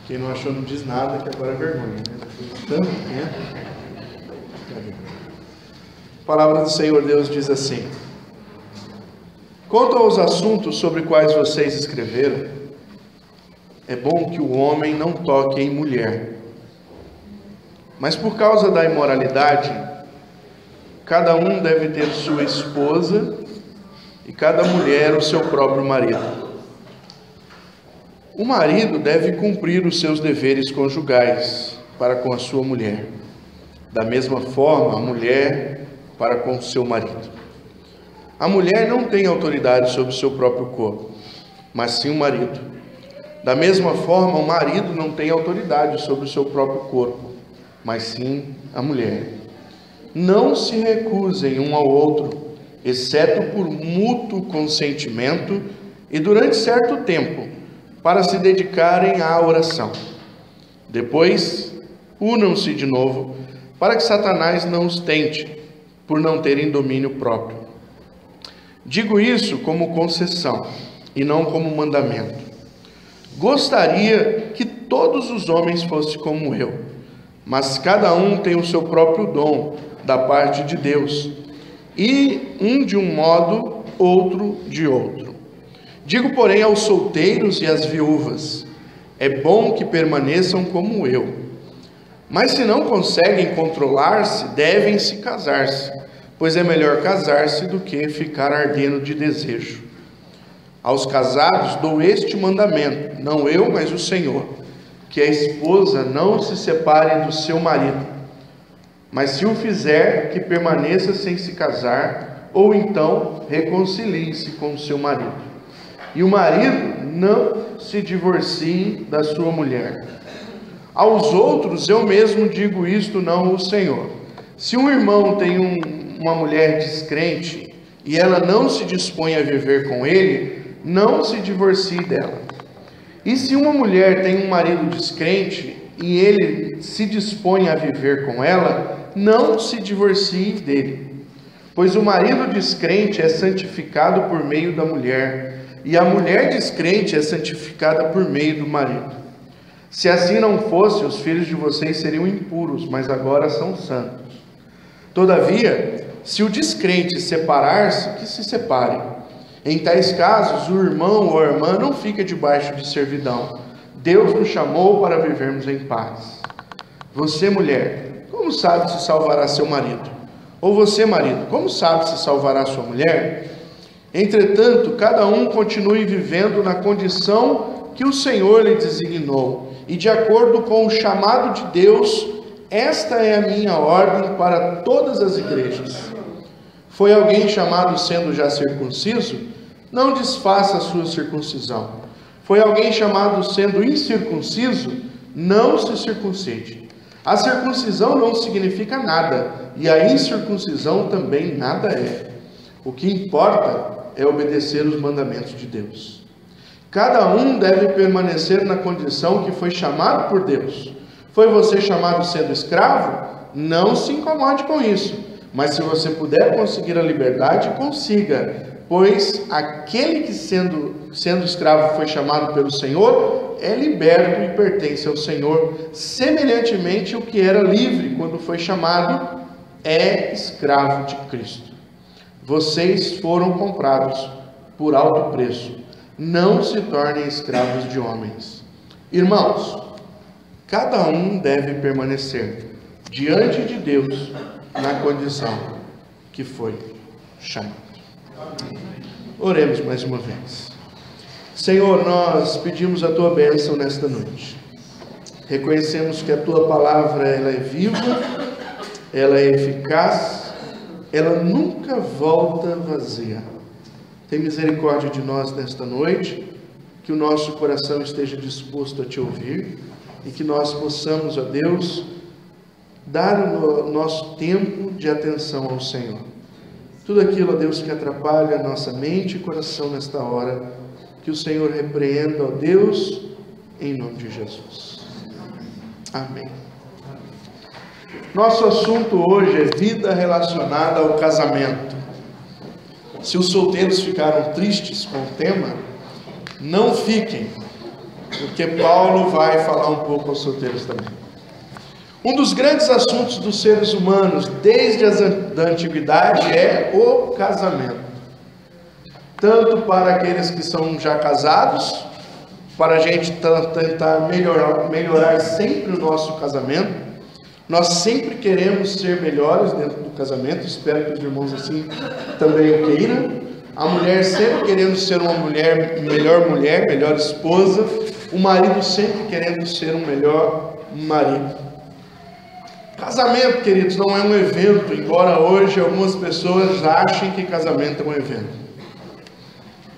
Quem não achou não diz nada, que agora é vergonha, né? Tanto tempo. A palavra do Senhor Deus diz assim: quanto aos assuntos sobre quais vocês escreveram, é bom que o homem não toque em mulher. Mas por causa da imoralidade, cada um deve ter sua esposa e cada mulher o seu próprio marido. O marido deve cumprir os seus deveres conjugais para com a sua mulher. Da mesma forma, a mulher para com o seu marido. A mulher não tem autoridade sobre o seu próprio corpo, mas sim o marido. Da mesma forma, o marido não tem autoridade sobre o seu próprio corpo, mas sim a mulher. Não se recusem um ao outro, exceto por mútuo consentimento e durante certo tempo, para se dedicarem à oração. Depois, unam-se de novo, para que Satanás não os tente, por não terem domínio próprio. Digo isso como concessão, e não como mandamento. Gostaria que todos os homens fossem como eu, mas cada um tem o seu próprio dom da parte de Deus, e um de um modo, outro de outro. Digo, porém, aos solteiros e às viúvas: é bom que permaneçam como eu. Mas se não conseguem controlar-se, devem se casar-se, pois é melhor casar-se do que ficar ardendo de desejo. Aos casados dou este mandamento, não eu, mas o Senhor, que a esposa não se separe do seu marido, mas se o fizer, que permaneça sem se casar, ou então reconcilie-se com o seu marido. E o marido não se divorcie da sua mulher. Aos outros eu mesmo digo isto, não o Senhor. Se um irmão tem uma mulher descrente, e ela não se dispõe a viver com ele, não se divorcie dela. E se uma mulher tem um marido descrente, e ele se dispõe a viver com ela, não se divorcie dele. Pois o marido descrente é santificado por meio da mulher, e a mulher descrente é santificada por meio do marido. Se assim não fosse, os filhos de vocês seriam impuros, mas agora são santos. Todavia, se o descrente separar-se, que se separe. Em tais casos, o irmão ou a irmã não fica debaixo de servidão. Deus nos chamou para vivermos em paz. Você, mulher, como sabe se salvará seu marido? Ou você, marido, como sabe se salvará sua mulher? Entretanto, cada um continue vivendo na condição que o Senhor lhe designou, e de acordo com o chamado de Deus, esta é a minha ordem para todas as igrejas. Foi alguém chamado sendo já circunciso? Não desfaça a sua circuncisão. Foi alguém chamado sendo incircunciso? Não se circuncide. A circuncisão não significa nada, e a incircuncisão também nada é. O que importa é obedecer os mandamentos de Deus. Cada um deve permanecer na condição que foi chamado por Deus. Foi você chamado sendo escravo? Não se incomode com isso. Mas se você puder conseguir a liberdade, consiga. Pois aquele que sendo escravo foi chamado pelo Senhor, é liberto e pertence ao Senhor. Semelhantemente, o que era livre quando foi chamado, é escravo de Cristo. Vocês foram comprados por alto preço. Não se tornem escravos de homens. Irmãos, cada um deve permanecer diante de Deus na condição que foi chamado. Oremos mais uma vez. Senhor, nós pedimos a Tua bênção nesta noite. Reconhecemos que a Tua palavra ela é viva, ela é eficaz, ela nunca volta vazia. Tem misericórdia de nós nesta noite, que o nosso coração esteja disposto a Te ouvir e que nós possamos, ó Deus, dar o nosso tempo de atenção ao Senhor. Tudo aquilo, ó Deus, que atrapalha a nossa mente e coração nesta hora, que o Senhor repreenda, ó Deus, em nome de Jesus. Amém. Nosso assunto hoje é vida relacionada ao casamento. Se os solteiros ficaram tristes com o tema, não fiquem. porque Paulo vai falar um pouco aos solteiros também. Um dos grandes assuntos dos seres humanos, desde a antiguidade, é o casamento. Tanto para aqueles que são já casados, para a gente tentar melhorar sempre o nosso casamento. Nós sempre queremos ser melhores dentro do casamento, espero que os irmãos assim também o queiram. A mulher sempre querendo ser uma melhor mulher, melhor esposa. O marido sempre querendo ser um melhor marido. Casamento, queridos, não é um evento, embora hoje algumas pessoas achem que casamento é um evento.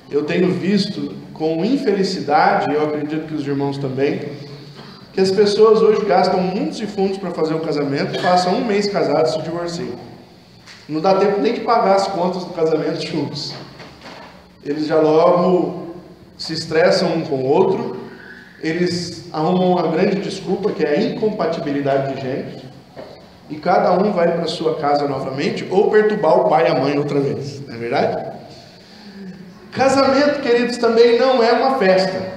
Eu tenho visto com infelicidade, eu acredito que os irmãos também, que as pessoas hoje gastam mundos e fundos para fazer um casamento, passam um mês casados e se divorciam. Não dá tempo nem de pagar as contas do casamento juntos. Eles já logo se estressam um com o outro, eles arrumam uma grande desculpa, que é a incompatibilidade de gêneros, e cada um vai para sua casa novamente, ou perturbar o pai e a mãe outra vez, não é verdade? Casamento, queridos, também não é uma festa.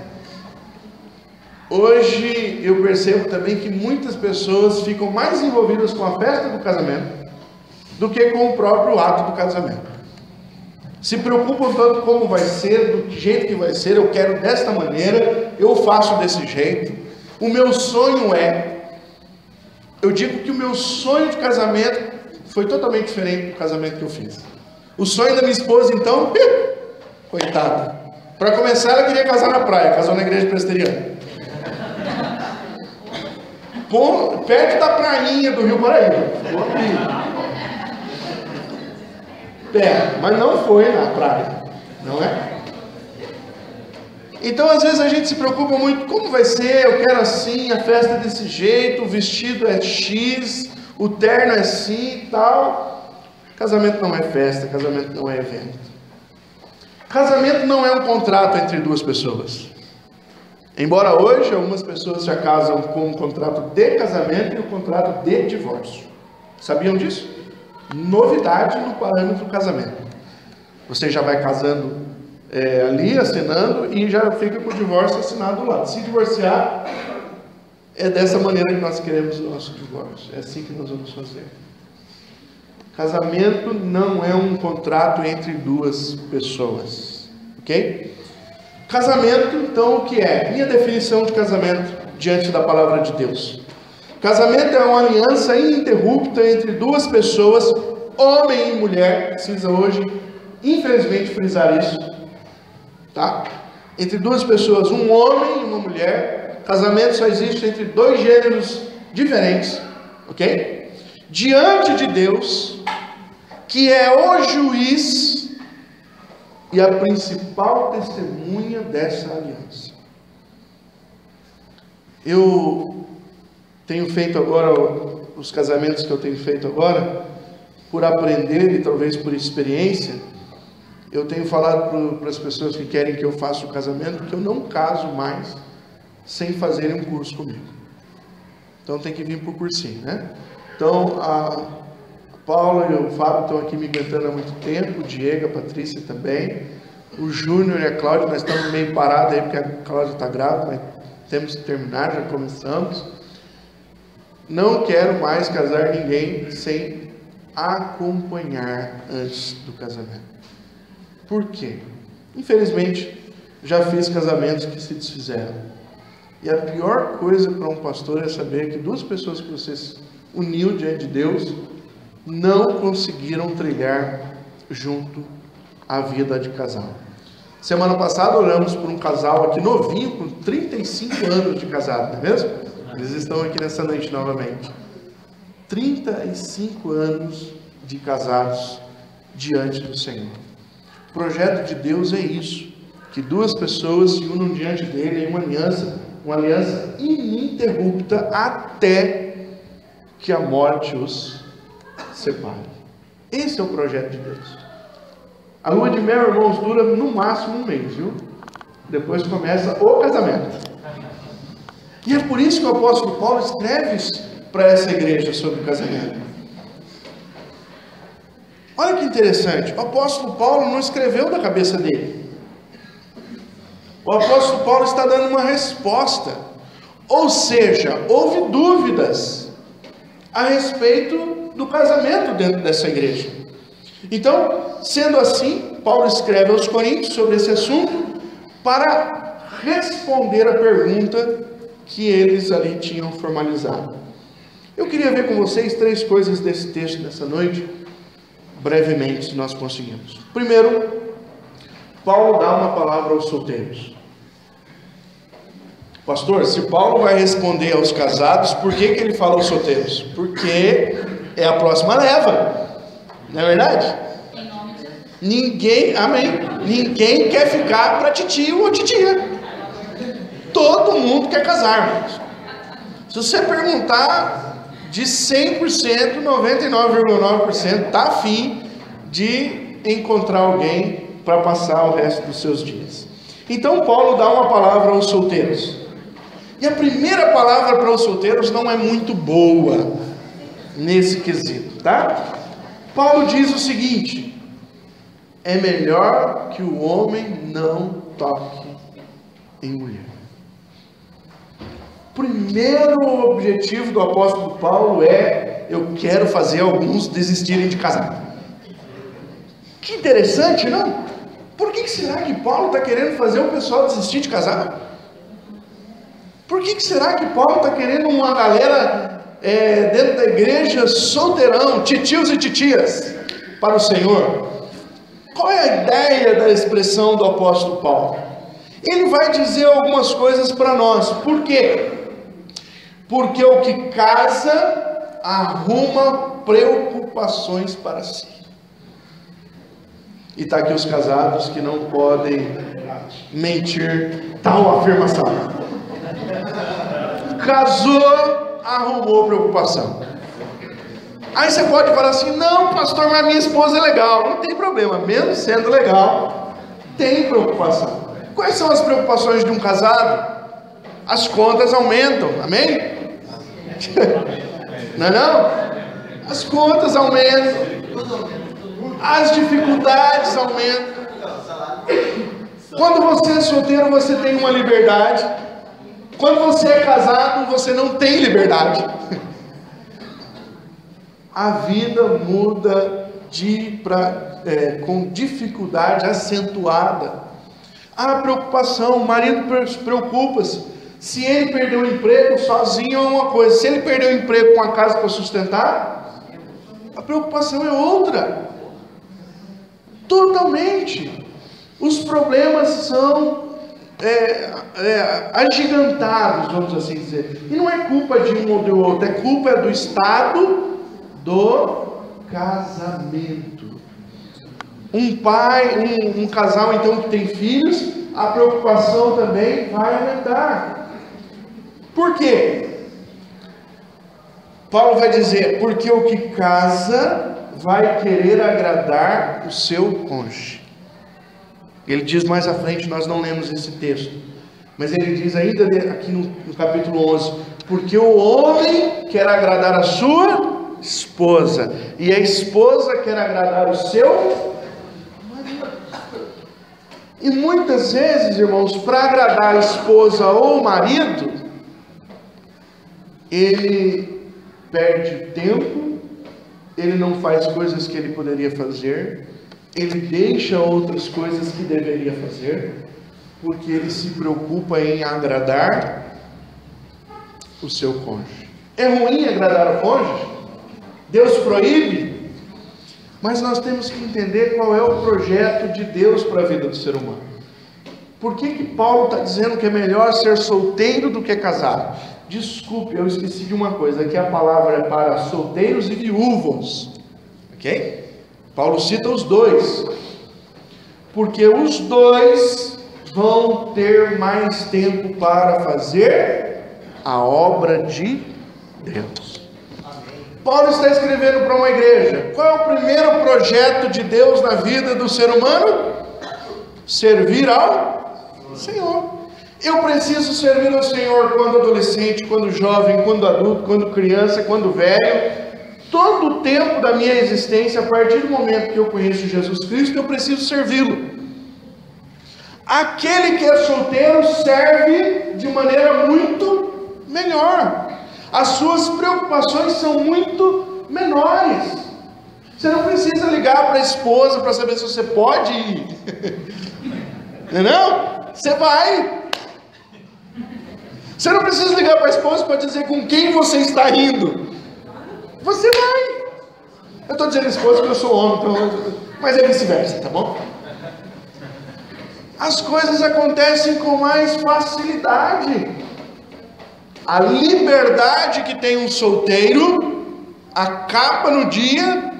Hoje eu percebo também que muitas pessoas ficam mais envolvidas com a festa do casamento do que com o próprio ato do casamento. Se preocupam tanto como vai ser, do jeito que vai ser, eu quero desta maneira, eu faço desse jeito. O meu sonho eu digo que o meu sonho de casamento foi totalmente diferente do casamento que eu fiz. O sonho da minha esposa, então, coitada. Para começar, ela queria casar na praia, casou na igreja presbiteriana. Perto da prainha do Rio Paraíba. Mas não foi na praia, não é? Então às vezes a gente se preocupa muito, como vai ser, eu quero assim, a festa é desse jeito, o vestido é X, o terno é assim e tal. Casamento não é festa, casamento não é evento. Casamento não é um contrato entre duas pessoas. Embora hoje algumas pessoas já casam com um contrato de casamento e um contrato de divórcio. Sabiam disso? Novidade no parâmetro do casamento. Você já vai casando ali, assinando, e já fica com o divórcio assinado do lado. Se divorciar, é dessa maneira que nós queremos o nosso divórcio. É assim que nós vamos fazer. Casamento não é um contrato entre duas pessoas. Ok? Casamento, então, o que é? Minha definição de casamento diante da palavra de Deus. Casamento é uma aliança ininterrupta entre duas pessoas, homem e mulher. Precisa hoje, infelizmente, frisar isso. Tá? Entre duas pessoas, um homem e uma mulher. Casamento só existe entre dois gêneros diferentes. Ok? Diante de Deus, que é o juiz e a principal testemunha dessa aliança. Eu tenho feito agora, os casamentos que eu tenho feito agora, por aprender e talvez por experiência, eu tenho falado para as pessoas que querem que eu faça o casamento, que eu não caso mais sem fazerem um curso comigo. Então tem que vir por cursinho, né? Então a Paula e o Fábio estão aqui me aguentando há muito tempo, o Diego, a Patrícia também, o Júnior e a Cláudia, nós estamos meio parados aí porque a Cláudia está grávida, mas temos que terminar, já começamos. Não quero mais casar ninguém sem acompanhar antes do casamento. Por quê? Infelizmente, já fiz casamentos que se desfizeram. E a pior coisa para um pastor é saber que duas pessoas que você uniu diante de Deus não conseguiram trilhar junto a vida de casal. Semana passada oramos por um casal aqui novinho, com 35 anos de casado, não é mesmo? Eles estão aqui nessa noite novamente. 35 anos de casados diante do Senhor. O projeto de Deus é isso, que duas pessoas se unam diante dele em uma aliança ininterrupta até que a morte os separe. Esse é o projeto de Deus. A lua de mel, irmãos, dura no máximo um mês, viu? Depois começa o casamento. E é por isso que o apóstolo Paulo escreve para essa igreja sobre o casamento. Olha que interessante, o apóstolo Paulo não escreveu da cabeça dele. O apóstolo Paulo está dando uma resposta. Ou seja, houve dúvidas a respeito do casamento dentro dessa igreja. Então, sendo assim, Paulo escreve aos Coríntios sobre esse assunto para responder a pergunta que eles ali tinham formalizado. Eu queria ver com vocês 3 coisas desse texto nessa noite, brevemente, se nós conseguimos. Primeiro, Paulo dá uma palavra aos solteiros. Pastor, se Paulo vai responder aos casados, por que ele fala aos solteiros? Porque é a próxima leva, não é verdade? Ninguém, amém, ninguém quer ficar para titio ou titia. Todo mundo quer casar, irmãos. Se você perguntar, de 100%, 99,9% está afim de encontrar alguém para passar o resto dos seus dias. Então Paulo dá uma palavra aos solteiros. E a primeira palavra para os solteiros não é muito boa nesse quesito, tá? Paulo diz o seguinte: é melhor que o homem não toque em mulher. O primeiro objetivo do apóstolo Paulo é: eu quero fazer alguns desistirem de casar. Que interessante, não? Por que será que Paulo está querendo fazer o pessoal desistir de casar? Por que será que Paulo está querendo uma galera dentro da igreja solteirão, titios e titias para o Senhor? Qual é a ideia da expressão do apóstolo Paulo? Ele vai dizer algumas coisas para nós. Por quê? Porque o que casa arruma preocupações para si. E está aqui os casados que não podem mentir tal afirmação. Casou, arrumou preocupação. Aí você pode falar assim: não, pastor, mas minha esposa é legal. Não tem problema, mesmo sendo legal, tem preocupação. Quais são as preocupações de um casado? As contas aumentam, amém? Não é não? As contas aumentam, as dificuldades aumentam. Quando você é solteiro, você tem uma liberdade. Quando você é casado, você não tem liberdade. A vida muda com dificuldade acentuada. Há preocupação, o marido preocupa-se. Se ele perdeu o emprego, sozinho é uma coisa. Se ele perdeu o emprego com a casa para sustentar, a preocupação é outra. Totalmente. Os problemas são agigantados, vamos assim dizer. E não é culpa de um ou do outro, é culpa do estado do casamento. Um casal então que tem filhos, a preocupação também vai aumentar. Por quê? Paulo vai dizer: porque o que casa vai querer agradar o seu cônjuge. Ele diz mais à frente, nós não lemos esse texto, mas ele diz ainda aqui no capítulo 11: porque o homem quer agradar a sua esposa, e a esposa quer agradar o seu marido. E muitas vezes, irmãos, para agradar a esposa ou o marido, ele perde tempo, ele não faz coisas que ele poderia fazer, ele deixa outras coisas que deveria fazer, porque ele se preocupa em agradar o seu cônjuge. É ruim agradar o cônjuge? Deus proíbe? Mas nós temos que entender qual é o projeto de Deus para a vida do ser humano. Por que Paulo está dizendo que é melhor ser solteiro do que casado? Desculpe, eu esqueci de uma coisa, que a palavra é para solteiros e viúvos, ok? Paulo cita os dois, porque os dois vão ter mais tempo para fazer a obra de Deus. Paulo está escrevendo para uma igreja. Qual é o primeiro projeto de Deus na vida do ser humano? Servir ao Senhor. Eu preciso servir ao Senhor quando adolescente, quando jovem, quando adulto, quando criança, quando velho. Todo o tempo da minha existência, a partir do momento que eu conheço Jesus Cristo, eu preciso servi-lo. Aquele que é solteiro serve de maneira muito melhor. As suas preocupações são muito menores. Você não precisa ligar para a esposa para saber se você pode ir. Entendeu? Você vai. Você não precisa ligar para a esposa para dizer com quem você está indo. Você vai. Eu estou dizendo esposa porque eu sou homem, então... mas é vice-versa, tá bom? As coisas acontecem com mais facilidade. A liberdade que tem um solteiro acaba no dia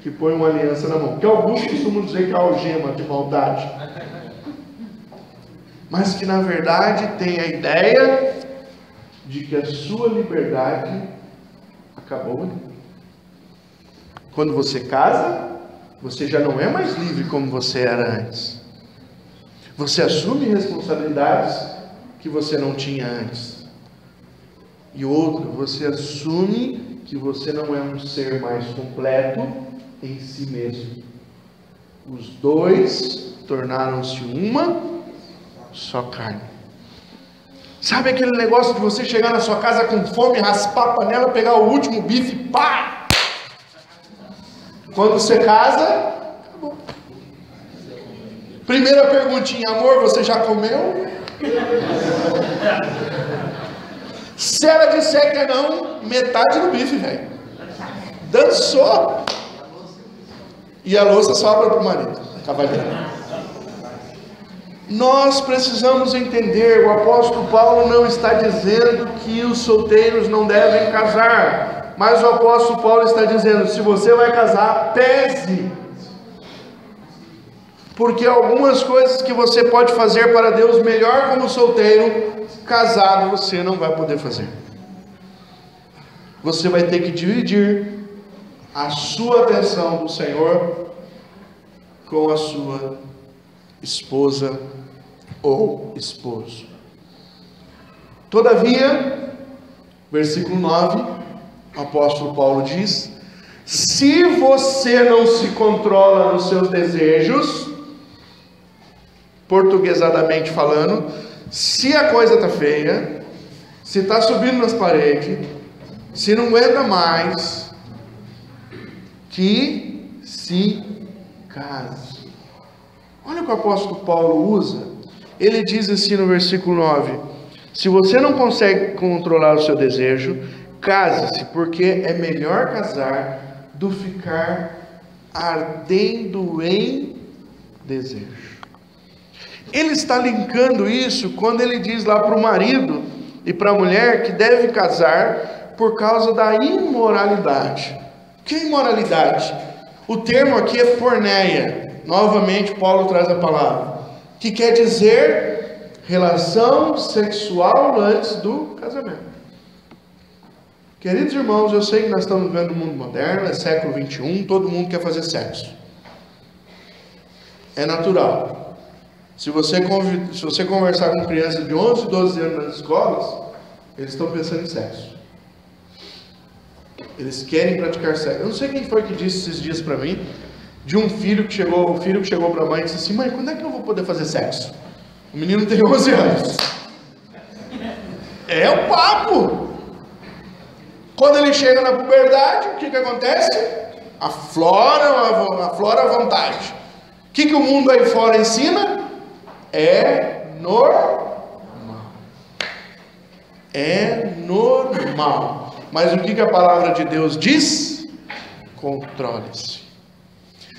que põe uma aliança na mão. Porque alguns costumam dizer que é algema de maldade, mas que na verdade tem a ideia de que a sua liberdade acabou ali. Quando você casa, você já não é mais livre como você era antes. Você assume responsabilidades que você não tinha antes. E outra, você assume que você não é um ser mais completo em si mesmo. Os dois tornaram-se uma só carne. Sabe aquele negócio de você chegar na sua casa com fome, raspar a panela, pegar o último bife, pá! Quando você casa, acabou. Primeira perguntinha, amor, você já comeu? Se ela disser que não, metade do bife, velho. Dançou. E a louça sobra para o marido, cavaleiro. Nós precisamos entender, o apóstolo Paulo não está dizendo que os solteiros não devem casar, mas o apóstolo Paulo está dizendo, se você vai casar, pese, porque algumas coisas que você pode fazer para Deus melhor como solteiro, casado você não vai poder fazer. Você vai ter que dividir a sua atenção do Senhor com a sua esposa ou esposo. Todavia, versículo 9, o apóstolo Paulo diz: se você não se controla nos seus desejos, portuguesadamente falando, se a coisa está feia, se está subindo nas paredes, se não aguenta mais, que se case. Olha o que o apóstolo Paulo usa. Ele diz assim no versículo 9: se você não consegue controlar o seu desejo, case-se, porque é melhor casar do que ficar ardendo em desejo. Ele está linkando isso quando ele diz lá para o marido e para a mulher que deve casar por causa da imoralidade. Que imoralidade? O termo aqui é porneia. Novamente Paulo traz a palavra, que quer dizer relação sexual antes do casamento. Queridos irmãos, eu sei que nós estamos vivendo um mundo moderno, é século 21, todo mundo quer fazer sexo. É natural. Se você conversar com crianças de 11, 12 anos nas escolas, eles estão pensando em sexo. Eles querem praticar sexo. Eu não sei quem foi que disse esses dias para mim, de um filho que chegou para a mãe e disse assim: mãe, quando é que eu vou poder fazer sexo? O menino tem 11 anos. É o papo. Quando ele chega na puberdade, o que acontece? Aflora a vontade. O que o mundo aí fora ensina? É normal. É normal. Mas o que a palavra de Deus diz? Controle-se.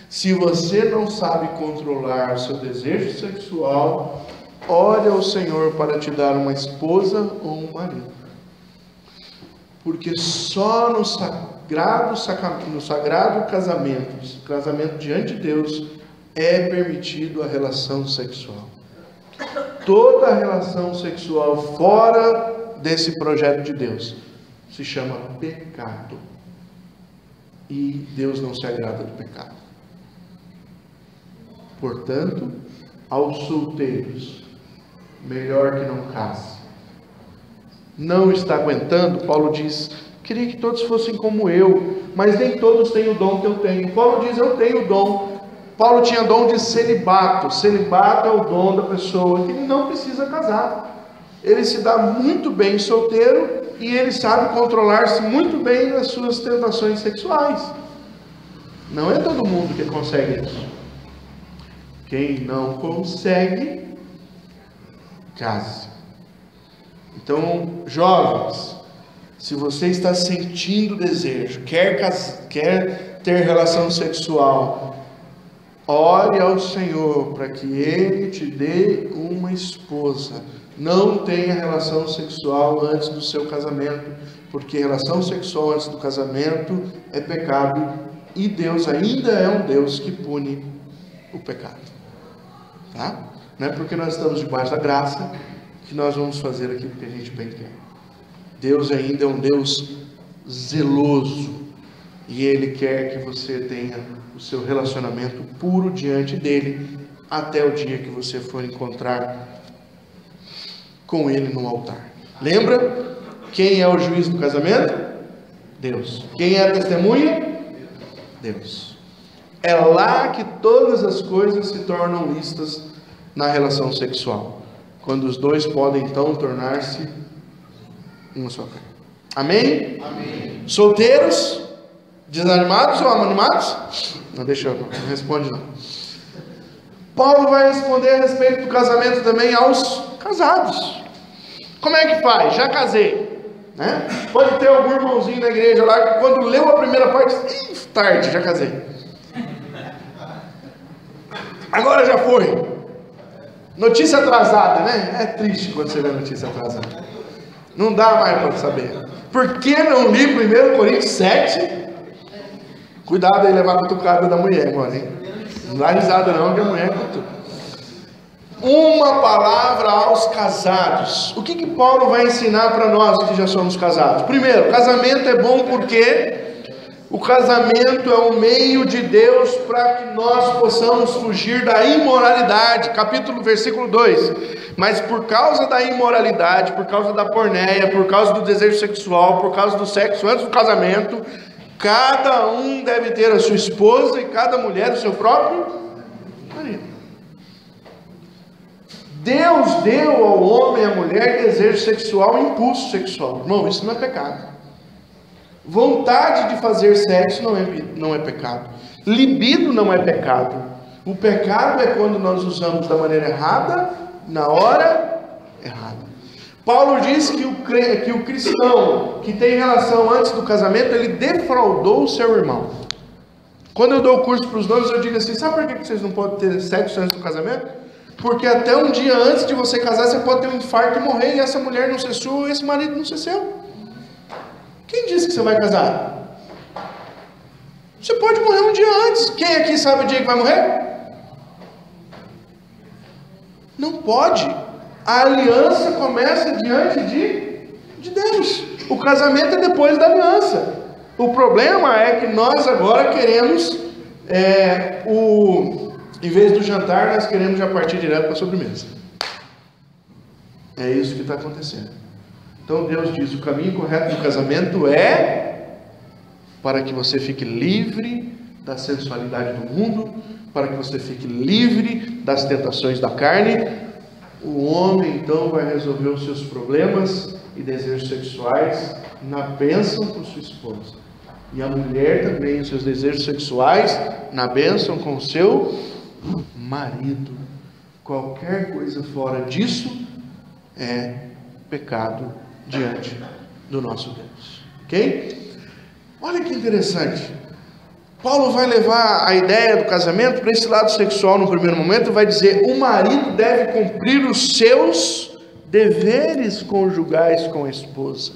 Se você não sabe controlar o seu desejo sexual, ore ao Senhor para te dar uma esposa ou um marido. Porque só no sagrado casamento diante de Deus, é permitido a relação sexual. Toda relação sexual fora desse projeto de Deus se chama pecado. E Deus não se agrada do pecado. Portanto, aos solteiros, melhor que não case. Não está aguentando? Paulo diz: queria que todos fossem como eu, mas nem todos têm o dom que eu tenho. Paulo diz: eu tenho o dom, Paulo tinha dom de celibato. Celibato é o dom da pessoa que não precisa casar. Ele se dá muito bem solteiro e ele sabe controlar-se muito bem nas suas tentações sexuais. Não é todo mundo que consegue isso. Quem não consegue, case. Então, jovens, se você está sentindo desejo, quer ter relação sexual, ore ao Senhor para que Ele te dê uma esposa. Não tenha relação sexual antes do seu casamento, porque relação sexual antes do casamento é pecado, e Deus ainda é um Deus que pune o pecado. Tá? Não é porque nós estamos debaixo da graça que nós vamos fazer aquilo que a gente bem quer. Deus ainda é um Deus zeloso, e Ele quer que você tenha o seu relacionamento puro diante dEle, até o dia que você for encontrar com Ele no altar. Lembra? Quem é o juiz do casamento? Deus. Quem é a testemunha? Deus. É lá que todas as coisas se tornam listas na relação sexual, quando os dois podem então tornar-se uma só carne. Amém? Amém. Solteiros, desanimados ou animados? Não, deixa eu, não responde não. Paulo vai responder a respeito do casamento também aos casados. Como é que faz? Já casei, né? Pode ter algum irmãozinho na igreja lá que quando leu a primeira parte, tarde, já casei. Agora já foi. Notícia atrasada, né? É triste quando você vê notícia atrasada. Não dá mais para saber. Por que não li 1 Coríntios 7? Cuidado aí, levar a cutucada da mulher agora, hein? Não dá risada não, que a mulher cutuca. Uma palavra aos casados. O que Paulo vai ensinar para nós que já somos casados? Primeiro, casamento é bom porque o casamento é um meio de Deus para que nós possamos fugir da imoralidade. Versículo 2. Mas por causa da imoralidade, por causa da porneia, por causa do desejo sexual, por causa do sexo antes do casamento, cada um deve ter a sua esposa e cada mulher o seu próprio marido. Deus deu ao homem e à mulher desejo sexual e impulso sexual. Irmão, isso não é pecado. Vontade de fazer sexo não é pecado. Libido não é pecado. O pecado é quando nós usamos da maneira errada, na hora errada. Paulo diz que o cristão que tem relação antes do casamento, ele defraudou o seu irmão. Quando eu dou o curso para os noivos, eu digo assim: sabe por que vocês não podem ter sexo antes do casamento? Porque até um dia antes de você casar, você pode ter um infarto e morrer, e essa mulher não ser sua, e esse marido não ser seu. Quem disse que você vai casar? Você pode morrer um dia antes. Quem aqui sabe o dia que vai morrer? Não pode. A aliança começa diante de Deus. O casamento é depois da aliança. O problema é que nós agora queremos, em vez do jantar, nós queremos já partir direto para a sobremesa. É isso que está acontecendo. Então Deus diz: o caminho correto do casamento é para que você fique livre da sensualidade do mundo, para que você fique livre das tentações da carne. O homem então vai resolver os seus problemas e desejos sexuais na bênção com sua esposa, e a mulher também os seus desejos sexuais na bênção com o seu marido. Qualquer coisa fora disso é pecado diante do nosso Deus. Ok? Olha que interessante. Paulo vai levar a ideia do casamento para esse lado sexual no primeiro momento. Vai dizer: o marido deve cumprir os seus deveres conjugais com a esposa.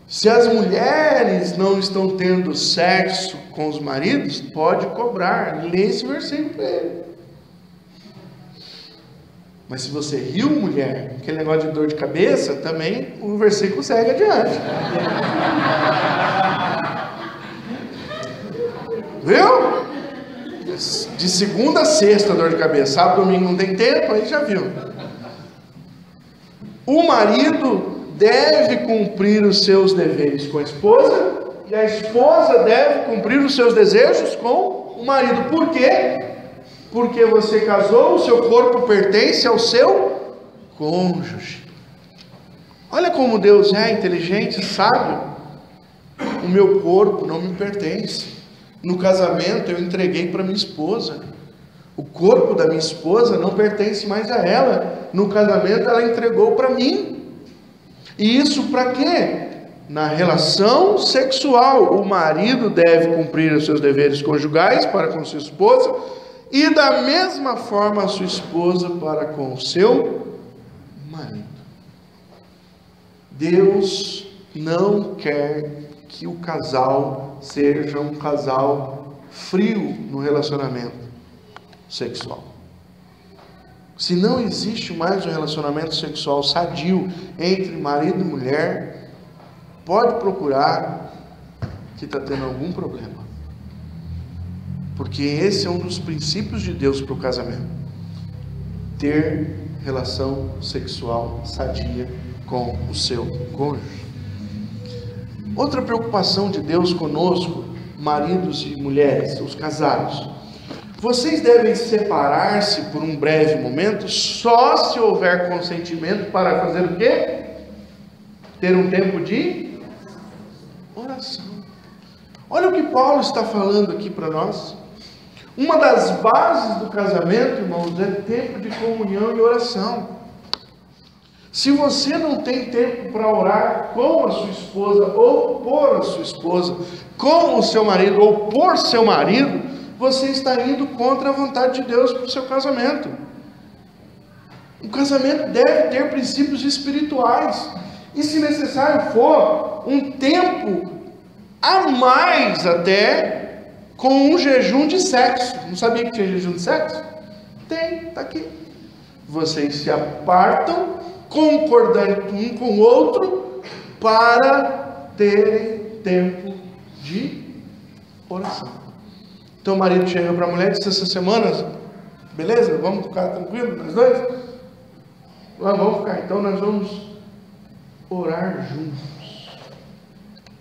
Se as mulheres não estão tendo sexo com os maridos, pode cobrar. Lê esse versículo para ele. Mas se você riu, mulher, aquele negócio de dor de cabeça, também o versículo segue adiante. Viu? De segunda a sexta dor de cabeça, sábado, domingo não tem tempo, aí já viu. O marido deve cumprir os seus deveres com a esposa, e a esposa deve cumprir os seus desejos com o marido. Por quê? Porque você casou, o seu corpo pertence ao seu cônjuge. Olha como Deus é inteligente, sábio. O meu corpo não me pertence. No casamento eu entreguei para minha esposa. O corpo da minha esposa não pertence mais a ela. No casamento ela entregou para mim. E isso para quê? Na relação sexual, o marido deve cumprir os seus deveres conjugais para com sua esposa, e da mesma forma a sua esposa para com o seu marido. Deus não quer que o casal seja um casal frio no relacionamento sexual. Se não existe mais um relacionamento sexual sadio entre marido e mulher, pode procurar que está tendo algum problema. Porque esse é um dos princípios de Deus para o casamento. Ter relação sexual sadia com o seu cônjuge. Outra preocupação de Deus conosco, maridos e mulheres, os casados. Vocês devem separar-se por um breve momento, só se houver consentimento para fazer o quê? Ter um tempo de oração. Olha o que Paulo está falando aqui para nós. Uma das bases do casamento, irmãos, é tempo de comunhão e oração. Se você não tem tempo para orar com a sua esposa, ou por a sua esposa, com o seu marido, ou por seu marido, você está indo contra a vontade de Deus para o seu casamento. O casamento deve ter princípios espirituais. E se necessário for, um tempo a mais até, com um jejum de sexo. Não sabia que tinha jejum de sexo? Tem, está aqui. Vocês se apartam, concordando um com o outro, para terem tempo de oração. Então o marido chegou para a mulher e disse essa semana, beleza, vamos ficar tranquilos nós dois? Vamos ficar, então nós vamos orar juntos,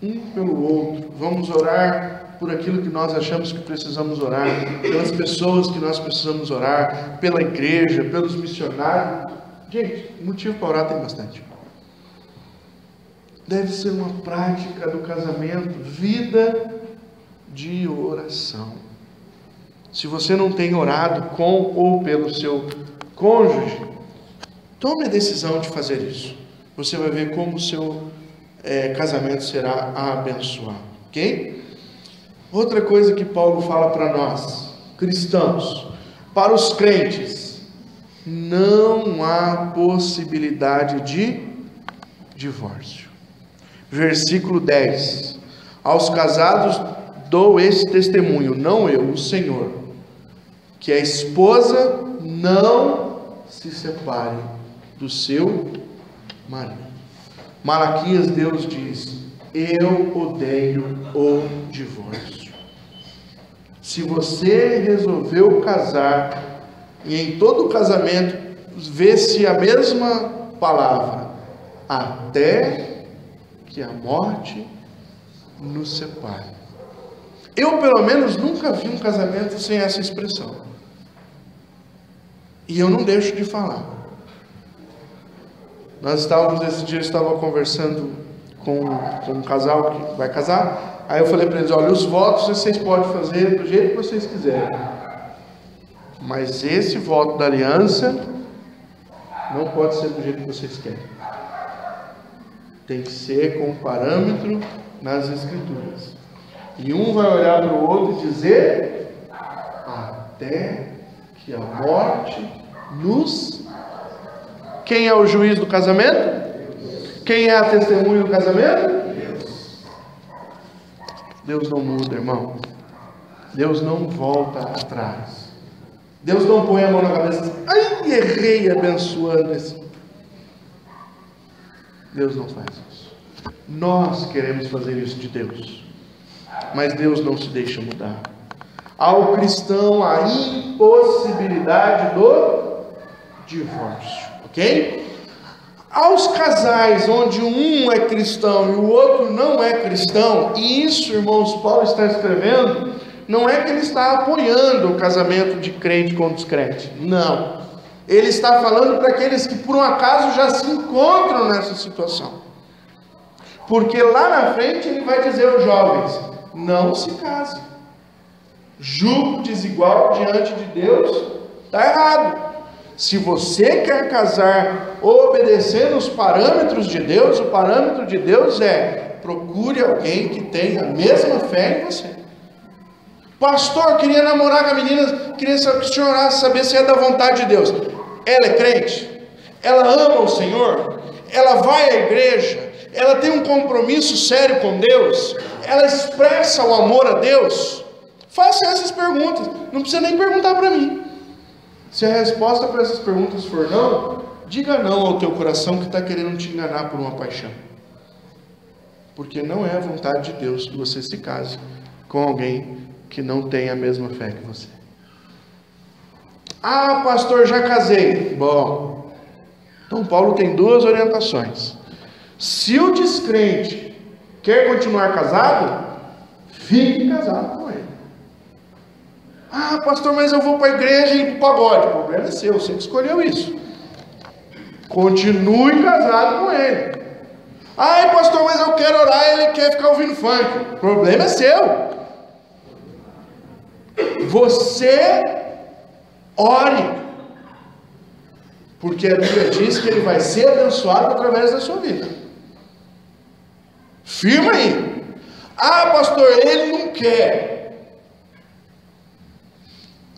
um pelo outro. Vamos orar por aquilo que nós achamos que precisamos orar, pelas pessoas que nós precisamos orar, pela igreja, pelos missionários. Gente, motivo para orar tem bastante. Deve ser uma prática do casamento, vida de oração. Se você não tem orado com ou pelo seu cônjuge, tome a decisão de fazer isso. Você vai ver como o seu casamento será abençoado, ok? Outra coisa que Paulo fala para nós, cristãos, para os crentes, não há possibilidade de divórcio. Versículo 10: aos casados dou esse testemunho, não eu, o Senhor, que a esposa não se separe do seu marido. Malaquias, Deus diz: eu odeio o divórcio. Se você resolveu casar, e em todo casamento vê-se a mesma palavra, até que a morte nos separe. Eu, pelo menos, nunca vi um casamento sem essa expressão. E eu não deixo de falar. Nós estávamos, esse dia eu estava conversando com um casal que vai casar. Aí eu falei para eles: olha, os votos vocês podem fazer do jeito que vocês quiserem, mas esse voto da aliança não pode ser do jeito que vocês querem. Tem que ser com parâmetro nas escrituras. E um vai olhar para o outro e dizer: até que a morte nos... Quem é o juiz do casamento? Quem é a testemunha do casamento? Deus não muda, irmão. Deus não volta atrás. Deus não põe a mão na cabeça e diz: ai, errei abençoando esse. Deus não faz isso. Nós queremos fazer isso de Deus, mas Deus não se deixa mudar. Ao cristão, a impossibilidade do divórcio, ok? Aos casais onde um é cristão e o outro não é cristão, e isso, irmãos, Paulo está escrevendo não é que ele está apoiando o casamento de crente com descrente. Não. Ele está falando para aqueles que por um acaso já se encontram nessa situação. Porque lá na frente ele vai dizer aos jovens: não se casem. Julgo desigual diante de Deus está errado. Se você quer casar obedecendo os parâmetros de Deus, o parâmetro de Deus é: procure alguém que tenha a mesma fé que você. Pastor, queria namorar com a menina, queria questionar, saber se é da vontade de Deus. Ela é crente? Ela ama o Senhor? Ela vai à igreja? Ela tem um compromisso sério com Deus? Ela expressa o amor a Deus? Faça essas perguntas, não precisa nem perguntar para mim. Se a resposta para essas perguntas for não, diga não ao teu coração que está querendo te enganar por uma paixão. Porque não é a vontade de Deus que você se case com alguém que não tem a mesma fé que você. Ah, pastor, já casei. Bom, então Paulo tem duas orientações. Se o descrente quer continuar casado, fique casado com ele. Ah, pastor, mas eu vou para a igreja e para o pagode. O problema é seu, você que escolheu isso. Continue casado com ele. Ai, pastor, mas eu quero orar e ele quer ficar ouvindo funk. O problema é seu. Você ore. Porque a Bíblia diz que ele vai ser abençoado através da sua vida. Firma aí. Ah, pastor, ele não quer.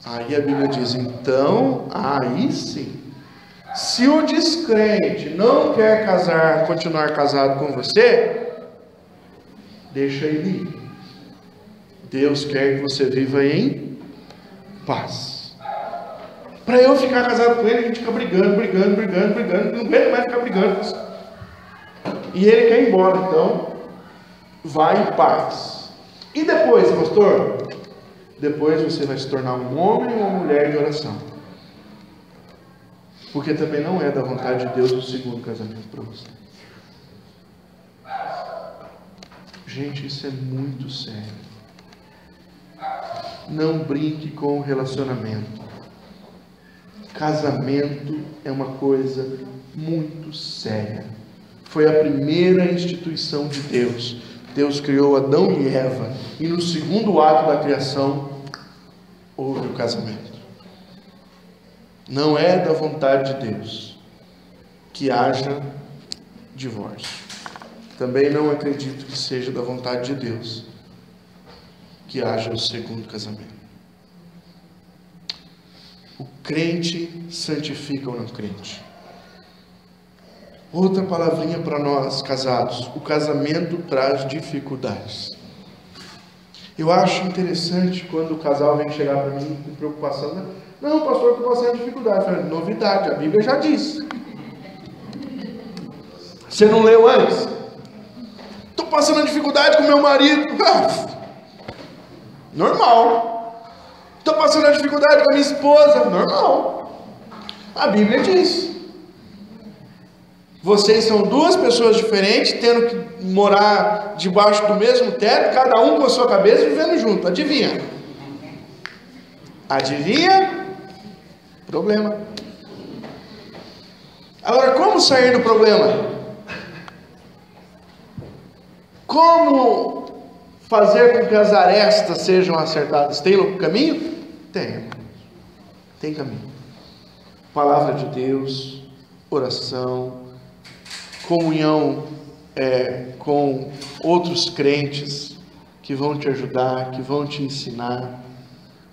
Aí a Bíblia diz: então, aí sim. Se o descrente não quer casar, continuar casado com você, deixa ele ir. Deus quer que você viva em paz. Para eu ficar casado com ele, a gente fica brigando, não aguenta mais ficar brigando. E ele quer ir embora, então vai em paz. E depois, pastor? Depois você vai se tornar um homem ou uma mulher de oração. Porque também não é da vontade de Deus o segundo casamento para você. Gente, isso é muito sério. Não brinque com o relacionamento. Casamento é uma coisa muito séria. Foi a primeira instituição de Deus. Deus criou Adão e Eva, e no segundo ato da criação houve o casamento. Não é da vontade de Deus que haja divórcio. Também não acredito que seja da vontade de Deus que haja o segundo casamento. O crente santifica o não crente. Outra palavrinha para nós casados: o casamento traz dificuldades. Eu acho interessante quando o casal vem chegar para mim com preocupação. Né? Não, pastor, estou passando dificuldade. Eu falei: novidade, a Bíblia já diz. Você não leu antes? Estou passando dificuldade com meu marido. Normal. Estou passando dificuldade com a minha esposa. Normal. A Bíblia diz. Vocês são duas pessoas diferentes, tendo que morar debaixo do mesmo teto, cada um com a sua cabeça, vivendo junto. Adivinha? Adivinha? Problema. Agora, como sair do problema? Como fazer com que as arestas sejam acertadas? Tem caminho? Tem. Tem caminho. Palavra de Deus, oração, comunhão com outros crentes que vão te ajudar, que vão te ensinar.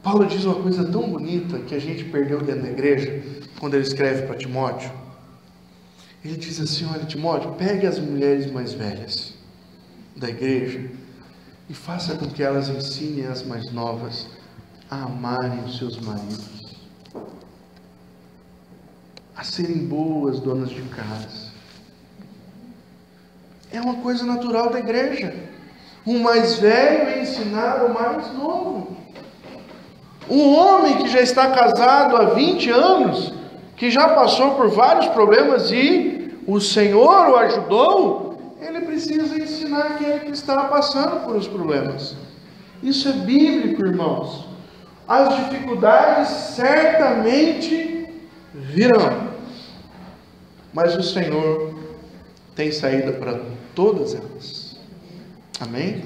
Paulo diz uma coisa tão bonita que a gente perdeu dentro da igreja, quando ele escreve para Timóteo. Ele diz assim: olha, Timóteo, pegue as mulheres mais velhas da igreja e faça com que elas ensinem as mais novas a amarem os seus maridos, a serem boas donas de casa. É uma coisa natural da igreja. O mais velho ensinar o mais novo. Um homem que já está casado há 20 anos, que já passou por vários problemas e o Senhor o ajudou, ele precisa ensinar aquele que está passando por os problemas. Isso é bíblico, irmãos. As dificuldades certamente virão, mas o Senhor tem saída para todas elas. Amém?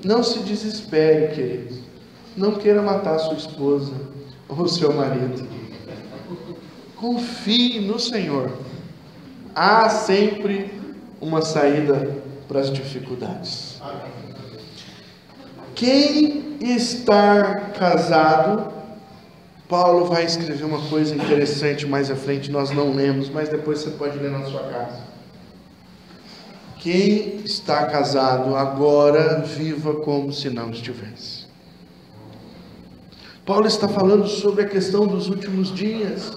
Não se desespere, querido. Não queira matar sua esposa ou seu marido. Confie no Senhor. Há sempre uma saída para as dificuldades. Quem está casado, Paulo vai escrever uma coisa interessante mais à frente, nós não lemos, mas depois você pode ler na sua casa. Quem está casado agora, viva como se não estivesse. Paulo está falando sobre a questão dos últimos dias,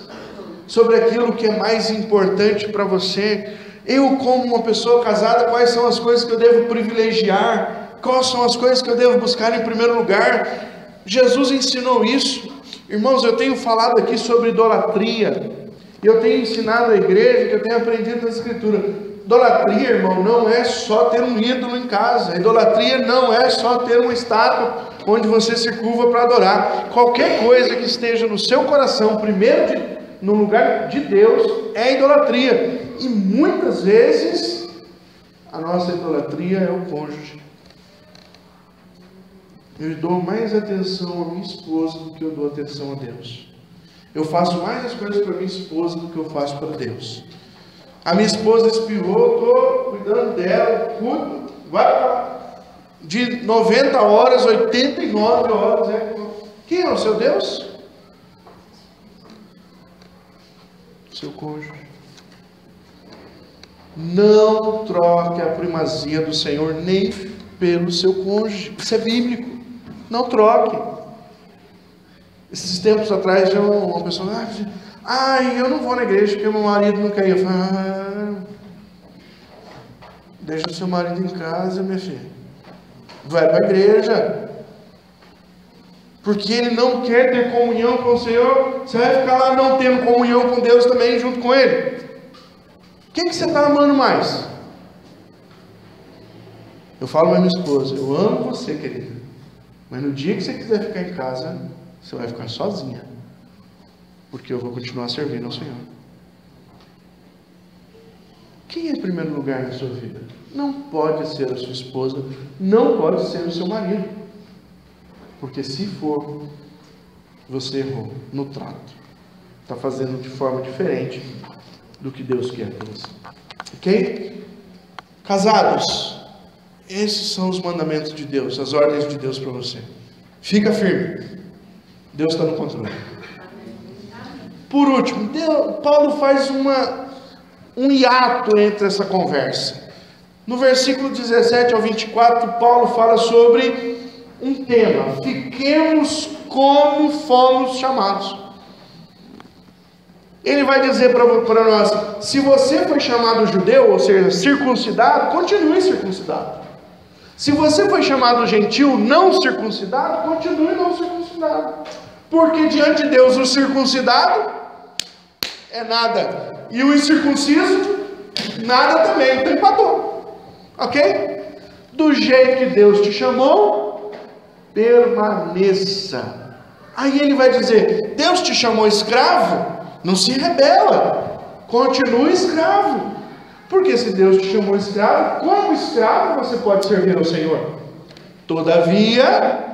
sobre aquilo que é mais importante para você. Eu, como uma pessoa casada, quais são as coisas que eu devo privilegiar? Quais são as coisas que eu devo buscar em primeiro lugar? Jesus ensinou isso. Irmãos, eu tenho falado aqui sobre idolatria, e eu tenho ensinado à igreja, que eu tenho aprendido na Escritura. Idolatria, irmão, não é só ter um ídolo em casa. Idolatria não é só ter uma estátua onde você se curva para adorar. Qualquer coisa que esteja no seu coração, primeiro no lugar de Deus, é idolatria. E muitas vezes a nossa idolatria é o cônjuge. Eu dou mais atenção à minha esposa do que eu dou atenção a Deus. Eu faço mais as coisas para minha esposa do que eu faço para Deus. A minha esposa espirrou, estou cuidando dela, cuido, vai para lá. De 90 horas, 89 horas. Quem é o seu Deus? Seu cônjuge. Não troque a primazia do Senhor nem pelo seu cônjuge. Isso é bíblico. Não troque. Esses tempos atrás, uma pessoa, eu não vou na igreja porque meu marido não quer ir. Eu falo, deixa o seu marido em casa, minha filha. Vai para a igreja. Porque ele não quer ter comunhão com o Senhor. Você vai ficar lá não tendo comunhão com Deus também junto com Ele. Quem que você está amando mais? Eu falo para minha esposa, eu amo você, querida. Mas no dia que você quiser ficar em casa, você vai ficar sozinha. Porque eu vou continuar servindo ao Senhor. Quem é em primeiro lugar na sua vida? Não pode ser a sua esposa, não pode ser o seu marido. Porque se for, você errou no trato. Está fazendo de forma diferente do que Deus quer para você. Ok? Casados, esses são os mandamentos de Deus, as ordens de Deus para você. Fica firme. Deus está no controle. Por último, Paulo faz um hiato entre essa conversa. No versículo 17 ao 24, Paulo fala sobre um tema: fiquemos como fomos chamados. Ele vai dizer para nós: se você foi chamado judeu, ou seja, circuncidado, continue circuncidado. Se você foi chamado gentil, não circuncidado, continue não circuncidado. Porque diante de Deus o circuncidado é nada, e o incircunciso nada também, então empatou. Ok? Do jeito que Deus te chamou, permaneça. Aí ele vai dizer: Deus te chamou escravo? Não se rebela, continue escravo. Porque se Deus te chamou escravo, como escravo você pode servir ao Senhor. Todavia,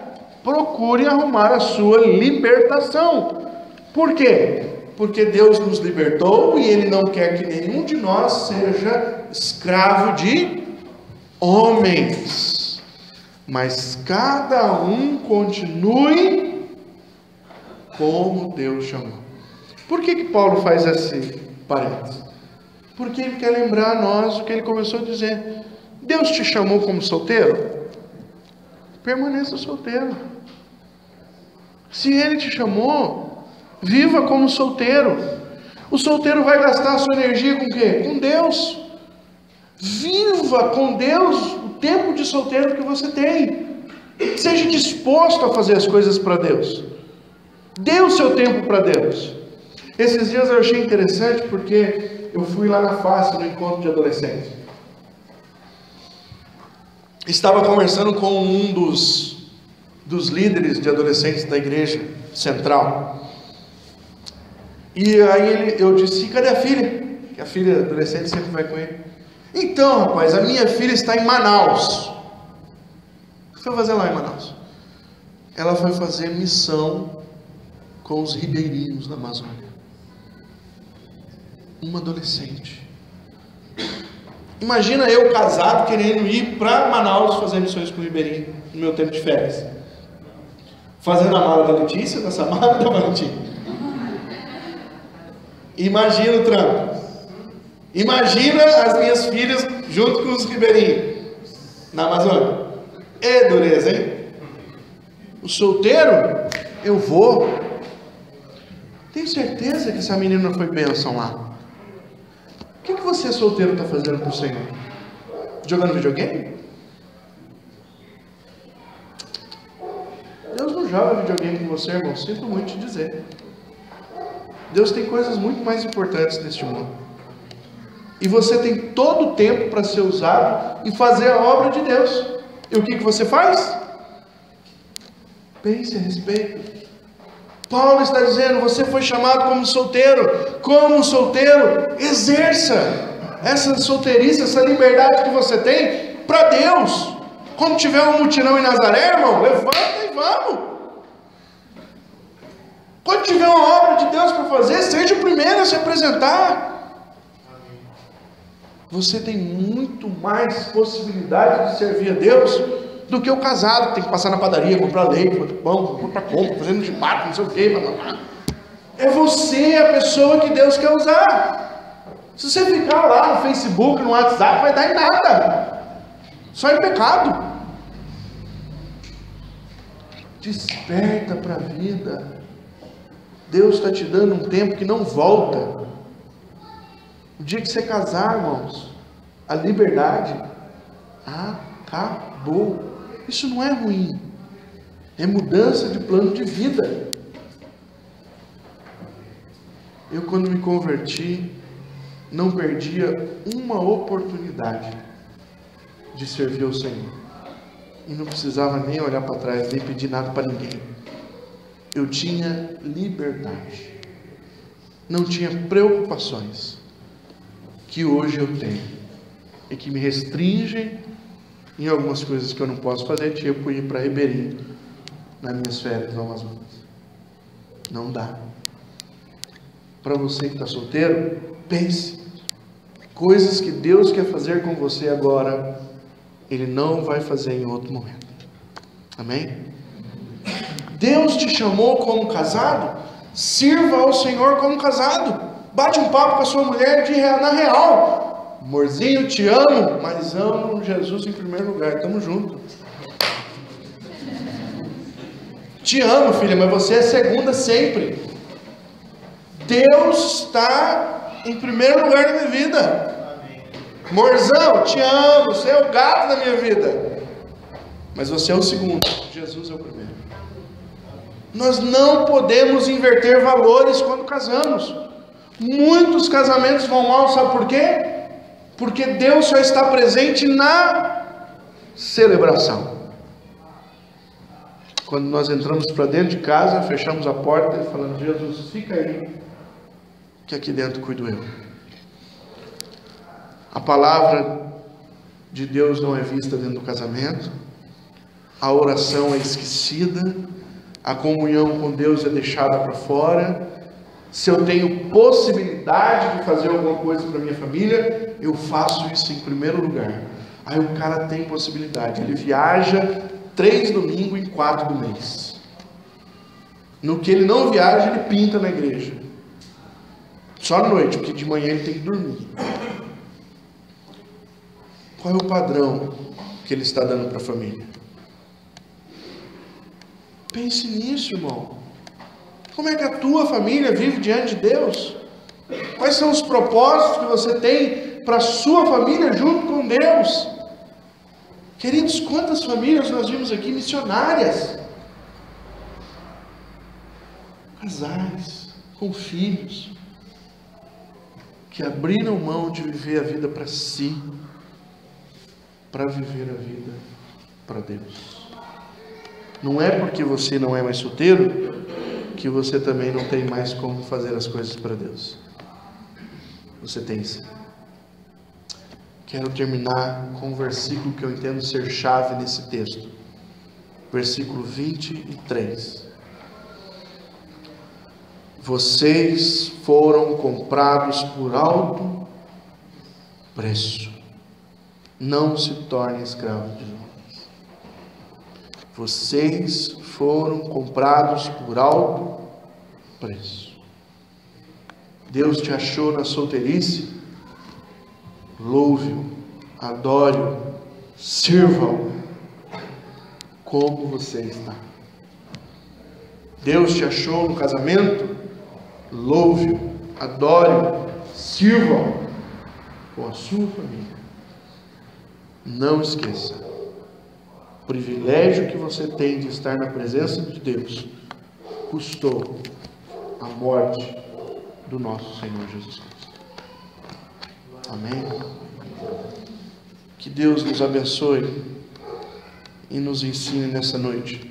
procure arrumar a sua libertação. Por quê? Porque Deus nos libertou e Ele não quer que nenhum de nós seja escravo de homens. Mas cada um continue como Deus chamou. Por que Paulo faz esse parênteses? Porque ele quer lembrar a nós o que ele começou a dizer. Deus te chamou como solteiro? Permaneça solteiro. Se Ele te chamou, viva como solteiro. O solteiro vai gastar a sua energia com o quê? Com Deus. Viva com Deus o tempo de solteiro que você tem. Seja disposto a fazer as coisas para Deus. Dê o seu tempo para Deus. Esses dias eu achei interessante porque eu fui lá na face no encontro de adolescentes. Estava conversando com um dos dos líderes de adolescentes da igreja central. E aí eu disse: cadê a filha? Que a filha adolescente sempre vai com ele. Então, rapaz, a minha filha está em Manaus. O que foi fazer lá em Manaus? Ela foi fazer missão com os ribeirinhos da Amazônia. Uma adolescente. Imagina eu casado querendo ir para Manaus fazer missões com o ribeirinho no meu tempo de férias. Fazendo a mala da Letícia, nessa mala da Valentina. Imagina o trampo. Imagina as minhas filhas junto com os ribeirinhos na Amazônia. É dureza, hein? O solteiro, eu vou. Tenho certeza que essa menina foi bênção lá. O que você solteiro está fazendo para o Senhor? Jogando videogame? Deus não joga videogame com você, irmão. Sinto muito te dizer. Deus tem coisas muito mais importantes neste mundo. E você tem todo o tempo para ser usado e fazer a obra de Deus. E o que você faz? Pense a respeito. Paulo está dizendo: você foi chamado como solteiro. Como solteiro, exerça essa solteirice, essa liberdade que você tem para Deus. Quando tiver um mutirão em Nazaré, irmão, levanta e vamos. Quando tiver uma obra de Deus para fazer, seja o primeiro a se apresentar. Você tem muito mais possibilidade de servir a Deus do que o casado, que tem que passar na padaria, comprar leite, comprar pão, comprar compra, fazendo de barco, não sei o que. É você a pessoa que Deus quer usar. Se você ficar lá no Facebook, no WhatsApp, vai dar em nada. Só em pecado. Desperta para a vida. Deus está te dando um tempo que não volta. O dia que você casar, irmãos, a liberdade acabou. Isso não é ruim. É mudança de plano de vida. Eu, quando me converti, não perdia uma oportunidade de servir ao Senhor. E não precisava nem olhar para trás, nem pedir nada para ninguém. Eu tinha liberdade. Não tinha preocupações que hoje eu tenho e que me restringem em algumas coisas que eu não posso fazer, tipo ir para Ribeirinho nas minhas férias no Amazonas. Não dá. Para você que está solteiro, pense. Coisas que Deus quer fazer com você agora, Ele não vai fazer em outro momento. Amém? Deus te chamou como casado, sirva ao Senhor como casado. Bate um papo com a sua mulher na real. Amorzinho, te amo, mas amo Jesus em primeiro lugar. Tamo junto. Te amo, filha, mas você é segunda sempre. Deus está em primeiro lugar na minha vida. Amorzão, te amo, você é o gato da minha vida. Mas você é o segundo, Jesus é o primeiro. Nós não podemos inverter valores quando casamos. Muitos casamentos vão mal, sabe por quê? Porque Deus só está presente na celebração. Quando nós entramos para dentro de casa, fechamos a porta e falamos: Jesus, fica aí, que aqui dentro cuido eu. A palavra de Deus não é vista dentro do casamento, a oração é esquecida, a comunhão com Deus é deixada para fora. Se eu tenho possibilidade de fazer alguma coisa para minha família, eu faço isso em primeiro lugar. Aí o cara tem possibilidade, ele viaja 3 domingos em 4 do mês. No que ele não viaja, ele pinta na igreja. Só à noite, porque de manhã ele tem que dormir. Qual é o padrão que ele está dando para a família? Pense nisso, irmão. Como é que a tua família vive diante de Deus? Quais são os propósitos que você tem para a sua família junto com Deus? Queridos, quantas famílias nós vimos aqui missionárias? Casais com filhos que abriram mão de viver a vida para si, para viver a vida para Deus. Não é porque você não é mais solteiro que você também não tem mais como fazer as coisas para Deus. Você tem sim. Quero terminar com um versículo que eu entendo ser chave nesse texto. Versículo 23. Vocês foram comprados por alto preço. Não se tornem escravos de homens. Vocês foram comprados por alto preço. Deus te achou na solteirice? Louve-o, adore-o, sirva-o como você está. Deus te achou no casamento? Louve-o, adore-o, sirva-o com a sua família. Não esqueça, o privilégio que você tem de estar na presença de Deus custou a morte do nosso Senhor Jesus Cristo. Amém? Que Deus nos abençoe e nos ensine nessa noite,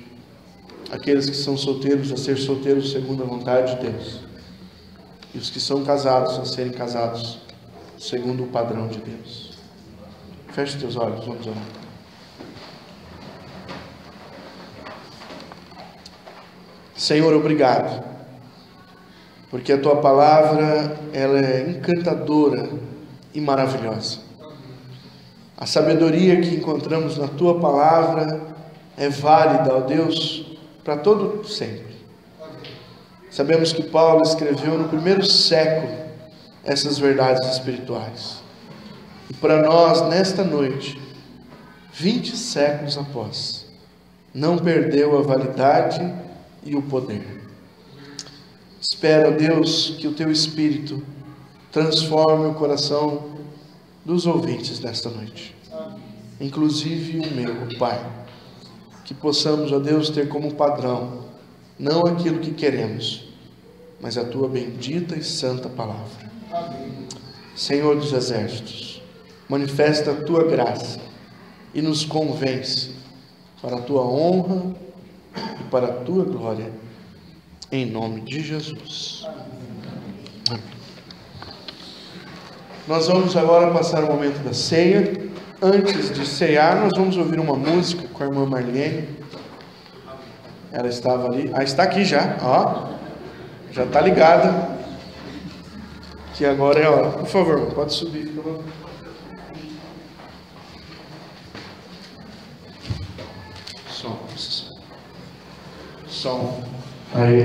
aqueles que são solteiros a ser solteiros segundo a vontade de Deus, e os que são casados a serem casados segundo o padrão de Deus. Feche teus olhos, vamos orar. Senhor, obrigado, porque a Tua palavra, ela é encantadora e maravilhosa. A sabedoria que encontramos na Tua palavra é válida, ó Deus, para todo sempre. Sabemos que Paulo escreveu no primeiro século essas verdades espirituais. E para nós, nesta noite, 20 séculos após, não perdeu a validade e o poder. Espero, Deus, que o Teu Espírito transforme o coração dos ouvintes nesta noite, inclusive o meu, Pai, que possamos, ó Deus, ter como padrão não aquilo que queremos, mas a Tua bendita e santa palavra. Senhor dos exércitos, manifesta a Tua graça e nos convence para a Tua honra e para a Tua glória, em nome de Jesus. Amém. Nós vamos agora passar o momento da ceia. Antes de cear, nós vamos ouvir uma música com a irmã Marlene. Ela estava ali, está aqui já, ó, já está ligada, que agora é a hora. Por favor, pode subir, por favor. Som. Aí.